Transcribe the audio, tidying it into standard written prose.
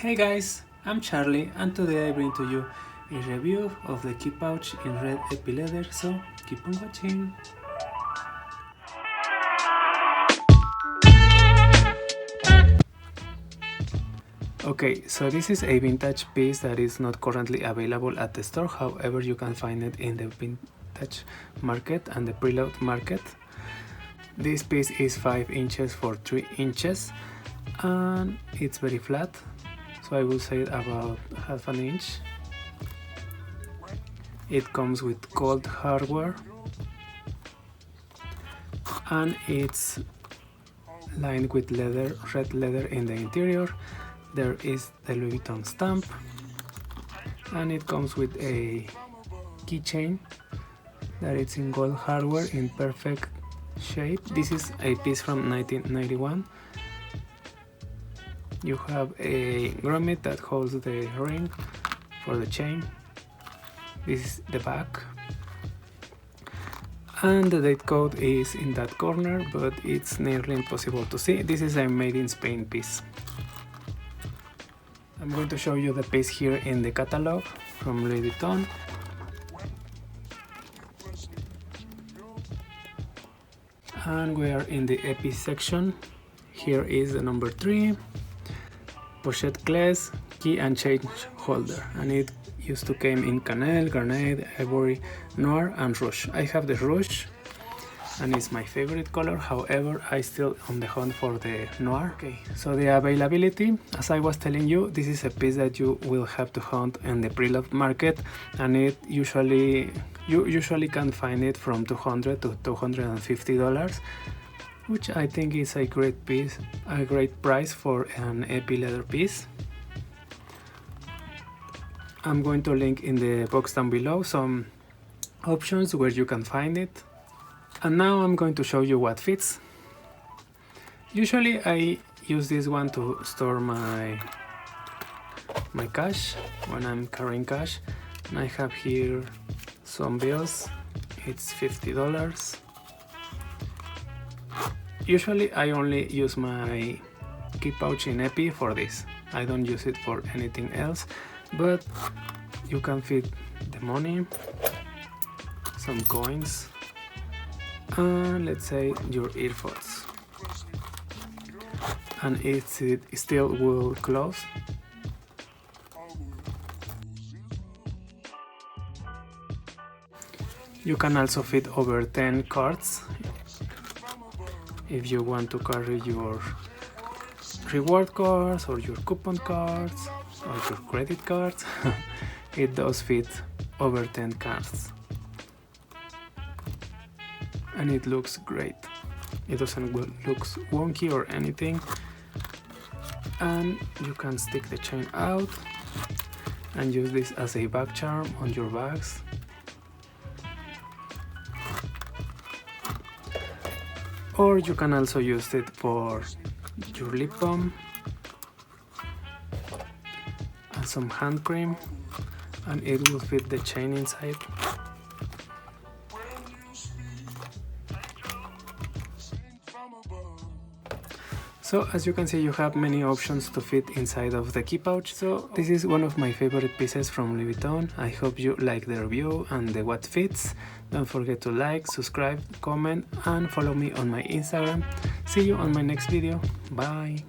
Hey guys, I'm Charlie and today I bring to you a review of the key pouch in red epileather, so keep on watching. Okay, so this is a vintage piece that is not currently available at the store, however you can find it in the vintage market and the preload market. This piece is 5 inches for 3 inches and it's very flat, so I will say about half an inch. It comes with gold hardware and it's lined with leather, red leather in the interior. There is the Louis Vuitton stamp and it comes with a keychain that is in gold hardware in perfect shape. This is a piece from 1991. You have a grommet that holds the ring for the chain. This is the back. And the date code is in that corner, but it's nearly impossible to see. This is a made in Spain piece. I'm going to show you the piece here in the catalog from Louis Vuitton. And we are in the epi section. Here is the number 3, pochette CLES, key and chain holder, and it used to came in cannelle, grenade, ivory, noir and rouge. I have the rouge and it's my favorite color, however I still on the hunt for the noir. Okay, so the availability, as I was telling you, this is a piece that you will have to hunt in the pre-loved market, and you usually can find it from $200 to $250, which I think is a great piece, a great price for an epileather piece. I'm going to link in the box down below some options where you can find it. And now I'm going to show you what fits. Usually I use this one to store my cash when I'm carrying cash. And I have here some bills. It's $50. Usually I only use my key pouch in epi for this. I don't use it for anything else, but you can fit the money, some coins, and let's say your earphones, and it still will close. You can also fit over 10 cards if you want to carry your reward cards or your coupon cards or your credit cards. It does fit over 10 cards and it looks great. It doesn't look wonky or anything, and you can stick the chain out and use this as a back charm on your bags. Or you can also use it for your lip balm and some hand cream, and it will fit the chain inside. So as you can see, you have many options to fit inside of the key pouch. So this is one of my favorite pieces from Louis Vuitton. I hope you like the review and the what fits. Don't forget to like, subscribe, comment and follow me on my Instagram. See you on my next video. Bye!